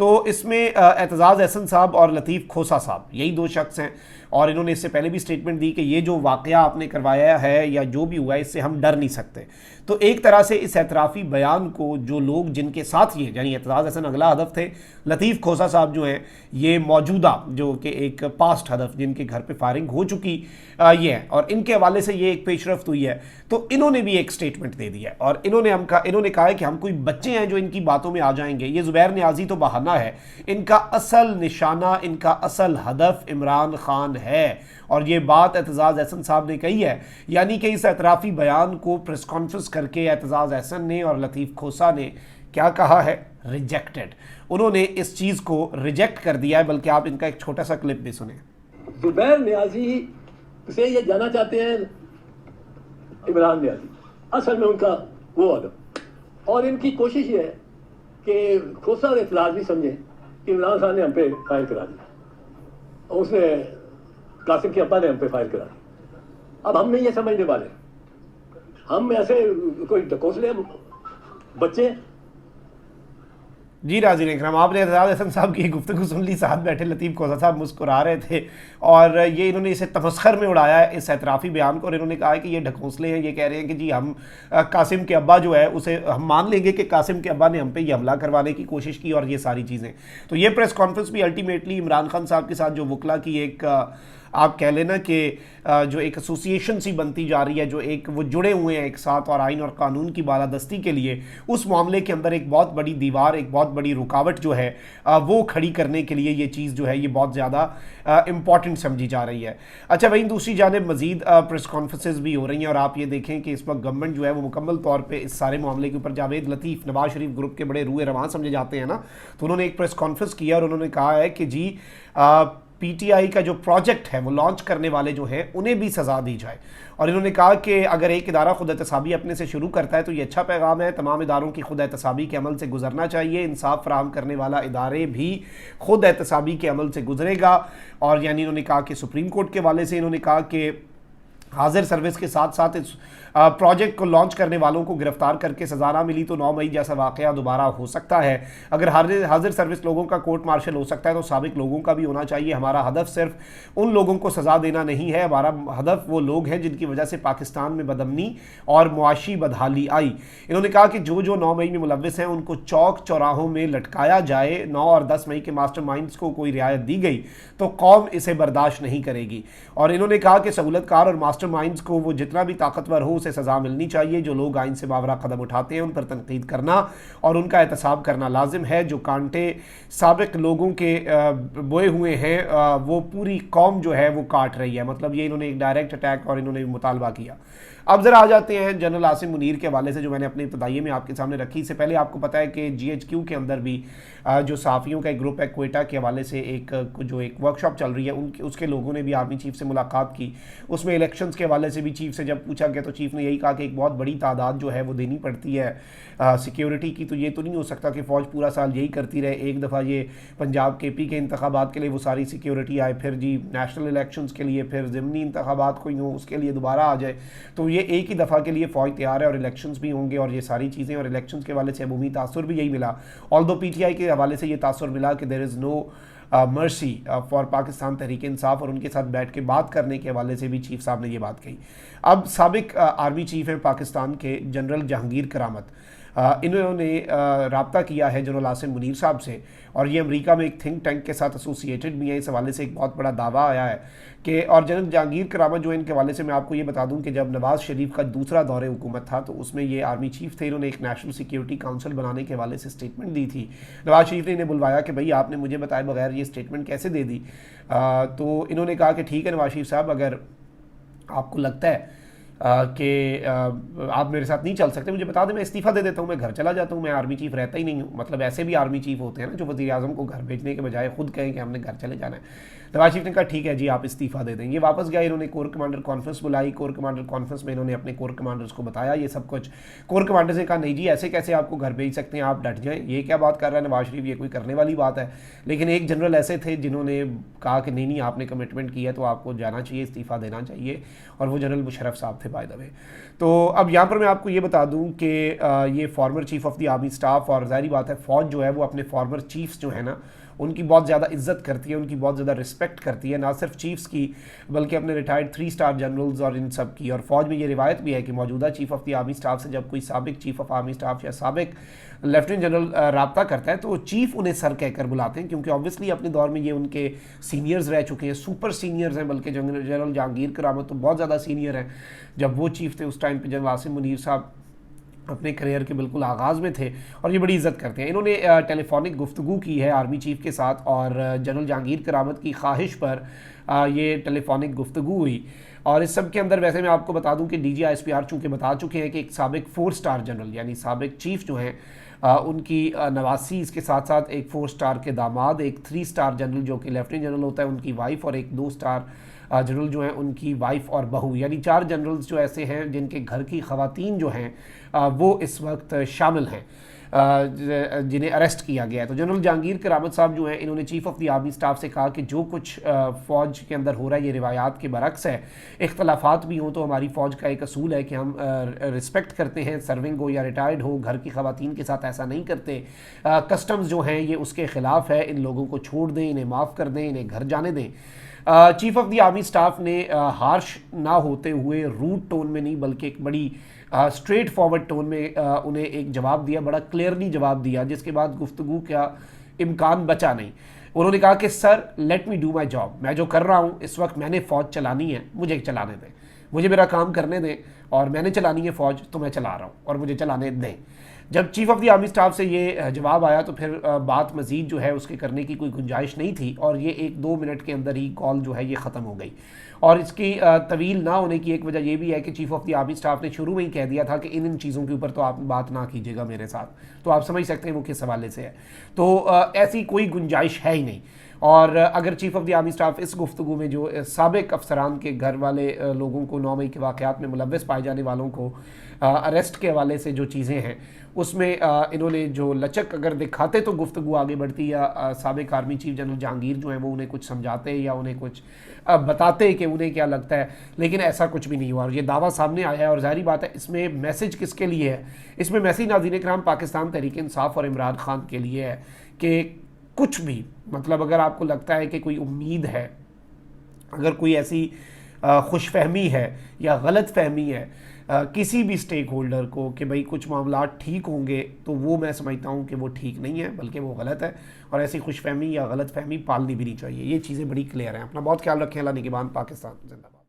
تو اس میں اعتزاز احسن صاحب اور لطیف کھوسا صاحب یہی دو شخص ہیں، اور انہوں نے اس سے پہلے بھی سٹیٹمنٹ دی کہ یہ جو واقعہ آپ نے کروایا ہے یا جو بھی ہوا ہے اس سے ہم ڈر نہیں سکتے. تو ایک طرح سے اس اعترافی بیان کو جو لوگ جن کے ساتھ یہ یعنی اعتزاز احسن اگلا ہدف تھے، لطیف کھوسا صاحب جو ہیں یہ موجودہ جو کہ ایک پاسٹ ہدف جن کے گھر پہ فائرنگ ہو چکی یہ ہے، اور ان کے حوالے سے یہ ایک پیش رفت ہوئی ہے. تو انہوں نے بھی ایک سٹیٹمنٹ دے دیا ہے اور انہوں نے کہا ہے کہ ہم کوئی بچے ہیں جو ان کی باتوں میں آ جائیں گے. یہ زبیر نیازی تو بہانہ ہے، ان کا اصل نشانہ، ان کا اصل ہدف عمران خان ہے. اور یہ بات اعتزاز احسن صاحب نے کہی ہے، یعنی کہ اس اعترافی بیان کو پریس کانفرنس کر کے اعتزاز احسن نے اور لطیف کھوسا نے کیا کہا ہے؟ ریجیکٹڈ. انہوں نے اس چیز کو ریجیکٹ کر دیا ہے. بلکہ آپ ان کا ایک چھوٹا سا کلپ بھی سنیں. زبیر نیازی سے یہ جانا چاہتے ہیں عمران نیازی، اصل میں ان کا وہ ادب، اور ان کی کوشش یہ ہے کہ کھوسا اور اطلاع بھی سمجھیں کہ عمران خان نے ہم پہ فائر کرا دیا، اور اس نے قاسم کے ابا نے ہم پہ فائر کرا دیا. اب ہم نہیں یہ سمجھنے والے، ہم ایسے کوئی ڈھکوسلے بچے. جی ناظرین اکرام، آپ نے اعتزاز احسن صاحب کی گفتگو سن لی. ساتھ بیٹھے لطیف کھوسا صاحب مسکرا رہے تھے اور یہ انہوں نے اسے تمسخر میں اڑایا ہے اس اعترافی بیان کو، اور انہوں نے کہا ہے کہ یہ ڈھکوسلے ہیں. یہ کہہ رہے ہیں کہ جی ہم قاسم کے ابا جو ہے اسے ہم مان لیں گے کہ قاسم کے ابا نے ہم پہ یہ حملہ کروانے کی کوشش کی اور یہ ساری چیزیں. تو یہ پریس کانفرنس بھی الٹیمیٹلی عمران خان صاحب کے ساتھ جو وکلا کی ایک آپ کہہ لینا کہ جو ایک ایسوسیشن سی بنتی جا رہی ہے، جو ایک وہ جڑے ہوئے ہیں ایک ساتھ اور آئین اور قانون کی بالادستی کے لیے، اس معاملے کے اندر ایک بہت بڑی دیوار، ایک بہت بڑی رکاوٹ جو ہے وہ کھڑی کرنے کے لیے یہ چیز جو ہے یہ بہت زیادہ امپورٹنٹ سمجھی جا رہی ہے. اچھا، وہیں دوسری جانب مزید پریس کانفرنسز بھی ہو رہی ہیں اور آپ یہ دیکھیں کہ اس وقت گورنمنٹ جو ہے وہ مکمل طور پہ اس سارے معاملے کے اوپر، جاوید لطیف نواز شریف گروپ کے بڑے روح رواں سمجھے جاتے ہیں نا، تو انہوں نے ایک پریس کانفرنس کیا اور انہوں نے کہا ہے کہ جی پی ٹی آئی کا جو پروجیکٹ ہے وہ لانچ کرنے والے جو ہیں انہیں بھی سزا دی جائے. اور انہوں نے کہا کہ اگر ایک ادارہ خود احتسابی اپنے سے شروع کرتا ہے تو یہ اچھا پیغام ہے. تمام اداروں کی خود احتسابی کے عمل سے گزرنا چاہیے. انصاف فراہم کرنے والا ادارے بھی خود احتسابی کے عمل سے گزرے گا. اور یعنی انہوں نے کہا کہ سپریم کورٹ کے حوالے سے انہوں نے کہا کہ حاضر سروس کے ساتھ ساتھ اس پروجیکٹ کو لانچ کرنے والوں کو گرفتار کر کے سزا نہ ملی تو 9 مئی جیسا واقعہ دوبارہ ہو سکتا ہے. اگر حاضر سروس لوگوں کا کورٹ مارشل ہو سکتا ہے تو سابق لوگوں کا بھی ہونا چاہیے. ہمارا ہدف صرف ان لوگوں کو سزا دینا نہیں ہے، ہمارا ہدف وہ لوگ ہیں جن کی وجہ سے پاکستان میں بدامنی اور معاشی بدحالی آئی. انہوں نے کہا کہ جو 9 مئی میں ملوث ہیں ان کو چوک چوراہوں میں لٹکایا جائے. 9 اور 10 مئی کے ماسٹر مائنڈز کو کوئی رعایت دی گئی تو قوم اسے برداشت نہیں کرے گی. اور انہوں نے کہا کہ سہولت کار اور ماسٹر مائنڈز کو وہ جتنا بھی طاقتور ہو اسے سزا ملنی چاہیے. جو لوگ آئین سے ماورا قدم اٹھاتے ہیں ان پر تنقید کرنا اور ان کا احتساب کرنا لازم ہے. جو کانٹے سابق لوگوں کے بوئے ہوئے ہیں وہ پوری قوم جو ہے وہ کاٹ رہی ہے. مطلب یہ انہوں نے ایک ڈائریکٹ اٹیک اور انہوں نے مطالبہ کیا. اب ذرا آ جاتے ہیں جنرل عاصم منیر کے حوالے سے جو میں نے اپنے ابتدائی میں آپ کے سامنے رکھی. اس سے پہلے آپ کو پتہ ہے کہ جی ایچ کیو کے اندر بھی جو صحافیوں کا ایک گروپ ہے کوئٹہ کے حوالے سے ایک ورک شاپ چل رہی ہے، اس کے لوگوں نے بھی آرمی چیف سے ملاقات کی. اس میں الیکشنز کے حوالے سے بھی چیف سے جب پوچھا گیا تو چیف نے یہی کہا کہ ایک بہت بڑی تعداد جو ہے وہ دینی پڑتی ہے سیکیورٹی کی. تو یہ تو نہیں ہو سکتا کہ فوج پورا سال یہی کرتی رہے. ایک دفعہ یہ پنجاب کے پی کے انتخابات کے لیے وہ ساری سیکیورٹی آئے، پھر جی نیشنل الیکشنز کے لیے، پھر ضمنی انتخابات کوئی ہوں اس کے لیے دوبارہ آ جائے. تو یہ ایک ہی دفعہ کے لیے فوج تیار ہے اور الیکشنز بھی ہوں گے اور یہ ساری چیزیں. اور الیکشنز کے حوالے سے عمومی تاثر بھی یہی ملا. آلدو پی ٹی آئی کے حوالے سے یہ تاثر ملا کہ دیر از نو مرسی فار پاکستان تحریک انصاف، اور ان کے ساتھ بیٹھ کے بات کرنے کے حوالے سے بھی چیف صاحب نے یہ بات کہی. اب سابق آرمی چیف ہیں پاکستان کے جنرل جہانگیر کرامت، انہوں نے رابطہ کیا ہے جنرل عاصم منیر صاحب سے، اور یہ امریکہ میں ایک تھنک ٹینک کے ساتھ ایسوسیٹڈ بھی ہیں. اس حوالے سے ایک بہت بڑا دعویٰ آیا ہے کہ اور جنرل جہانگیر کرامت جو ان کے حوالے سے میں آپ کو یہ بتا دوں کہ جب نواز شریف کا دوسرا دور حکومت تھا تو اس میں یہ آرمی چیف تھے. انہوں نے ایک نیشنل سیکیورٹی کاؤنسل بنانے کے حوالے سے اسٹیٹمنٹ دی تھی. نواز شریف نے انہیں بلوایا کہ بھئی آپ نے مجھے بتائے بغیر یہ اسٹیٹمنٹ کیسے دے دی. تو انہوں نے کہا کہ ٹھیک ہے نواز شریف صاحب، اگر آپ کو لگتا ہے کہ آپ میرے ساتھ نہیں چل سکتے مجھے بتا دیں، میں استعفیٰ دے دیتا ہوں، میں گھر چلا جاتا ہوں، میں آرمی چیف رہتا ہی نہیں ہوں. مطلب ایسے بھی آرمی چیف ہوتے ہیں نا جو وزیر اعظم کو گھر بھیجنے کے بجائے خود کہیں کہ ہم نے گھر چلے جانا ہے. نواز شریف نے کہا ٹھیک ہے جی آپ استعفیٰ دے دیں. یہ واپس گیا، انہوں نے کور کمانڈر کانفرنس بلائی. کور کمانڈر کانفرنس میں انہوں نے اپنے کور کمانڈرز کو بتایا یہ سب کچھ. کور کمانڈرز نے کہا نہیں جی ایسے کیسے آپ کو گھر بھیج سکتے ہیں، آپ ڈٹ جائیں، یہ کیا بات کر رہا ہے نواز شریف، یہ کوئی کرنے والی بات ہے. لیکن ایک جنرل ایسے تھے جنہوں نے کہا کہ نہیں آپ نے کمٹمنٹ کی ہے تو آپ کو جانا چاہیے، استعفیٰ دینا چاہیے، اور وہ جنرل مشرف صاحب تھے ہے بائی دا وے. تو اب یہاں پر میں آپ کو یہ بتا دوں کہ یہ farmer chief of the army staff, اور ظاہری بات ہے فوج جو ہے وہ اپنے فارمر چیفز جو ہے نا ان کی بہت زیادہ عزت کرتی ہے، ان کی بہت زیادہ رسپیکٹ کرتی ہے، نہ صرف چیفز کی بلکہ اپنے ریٹائرڈ 3 اسٹار جنرلز اور ان سب کی. اور فوج میں یہ روایت بھی ہے کہ موجودہ chief of the army staff سے جب کوئی سابق چیف آف آرمی اسٹاف یا سابق لیفٹیننٹ جنرل رابطہ کرتا ہے تو چیف انہیں سر کہہ کر بلاتے ہیں، کیونکہ آبویسلی اپنے دور میں یہ ان کے سینئرز رہ چکے ہیں، سپر سینئرز ہیں، بلکہ جنرل جہانگیر کرامت تو بہت زیادہ سینئر ہیں. جب وہ چیف تھے اس ٹائم پہ جنرل عاصم منیر صاحب اپنے کریئر کے بالکل آغاز میں تھے، اور یہ بڑی عزت کرتے ہیں. انہوں نے ٹیلی فونک گفتگو کی ہے آرمی چیف کے ساتھ، اور جنرل جہانگیر کرامت کی خواہش پر یہ ٹیلی فونک گفتگو ہوئی. اور اس سب کے اندر ویسے میں آپ کو بتا دوں کہ D G I S P R چونکہ بتا چکے ہیں کہ ایک سابق 4 اسٹار جنرل یعنی سابق چیف جو ہیں ان کی نواسی، اس کے ساتھ ساتھ ایک 4 اسٹار کے داماد، ایک 3 اسٹار جنرل جو کہ لیفٹیننٹ جنرل ہوتا ہے ان کی وائف، اور ایک 2 اسٹار جنرل جو ہیں ان کی وائف اور بہو، یعنی 4 جنرلز جو ایسے ہیں جن کے گھر کی خواتین جو ہیں وہ اس وقت شامل ہیں جنہیں اریسٹ کیا گیا ہے. تو جنرل جہانگیر کرامت صاحب جو ہیں انہوں نے chief of the army staff سے کہا کہ جو کچھ فوج کے اندر ہو رہا ہے یہ روایات کے برعکس ہے. اختلافات بھی ہوں تو ہماری فوج کا ایک اصول ہے کہ ہم رسپیکٹ کرتے ہیں، سرونگ ہو یا ریٹائرڈ ہو، گھر کی خواتین کے ساتھ ایسا نہیں کرتے. کسٹمز جو ہیں یہ اس کے خلاف ہے، ان لوگوں کو چھوڑ دیں، انہیں معاف کر دیں، انہیں گھر جانے دیں. Chief of the army staff نے ہارش نہ ہوتے ہوئے، روڈ ٹون میں نہیں بلکہ ایک بڑی اسٹریٹ فارورڈ ٹون میں انہیں ایک جواب دیا، بڑا کلیئرلی جواب دیا، جس کے بعد گفتگو کا امکان بچا نہیں. انہوں نے کہا کہ sir let me do my job, میں جو کر رہا ہوں اس وقت میں نے فوج چلانی ہے، مجھے چلانے دیں، مجھے میرا کام کرنے دیں، اور میں نے چلانی ہے فوج تو میں چلا رہا ہوں اور مجھے چلانے دیں. جب chief of the army staff سے یہ جواب آیا تو پھر بات مزید جو ہے اس کے کرنے کی کوئی گنجائش نہیں تھی، اور یہ 1-2 منٹ کے اندر ہی کال جو ہے یہ ختم ہو گئی. اور اس کی طویل نہ ہونے کی ایک وجہ یہ بھی ہے کہ chief of the army staff نے شروع میں ہی کہہ دیا تھا کہ ان چیزوں کے اوپر تو آپ بات نہ کیجیے گا میرے ساتھ. تو آپ سمجھ سکتے ہیں وہ کس حوالے سے ہے. تو ایسی کوئی گنجائش ہے ہی نہیں. اور اگر chief of the army staff اس گفتگو میں جو سابق افسران کے گھر والے لوگوں کو 9 مئی کے واقعات میں ملوث پائے جانے والوں کو اریسٹ کے حوالے سے جو چیزیں ہیں اس میں انہوں نے جو لچک اگر دکھاتے تو گفتگو آگے بڑھتی، یا سابق آرمی چیف جنرل جہانگیر جو ہیں وہ انہیں کچھ سمجھاتے یا انہیں کچھ بتاتے کہ انہیں کیا لگتا ہے، لیکن ایسا کچھ بھی نہیں ہوا. اور یہ دعویٰ سامنے آیا ہے، اور ظاہری بات ہے اس میں میسج کس کے لیے ہے؟ اس میں میسج ناظرین کرام پاکستان تحریک انصاف اور عمران خان کے لیے ہے کہ کچھ بھی مطلب اگر آپ کو لگتا ہے کہ کوئی امید ہے، اگر کوئی ایسی خوش فہمی ہے یا غلط فہمی ہے کسی بھی سٹیک ہولڈر کو کہ بھئی کچھ معاملات ٹھیک ہوں گے، تو وہ میں سمجھتا ہوں کہ وہ ٹھیک نہیں ہے بلکہ وہ غلط ہے، اور ایسی خوش فہمی یا غلط فہمی پالنی بھی نہیں چاہیے. یہ چیزیں بڑی کلیئر ہیں. اپنا بہت خیال رکھیں. اللہ نگہبان. پاکستان زندہ باد.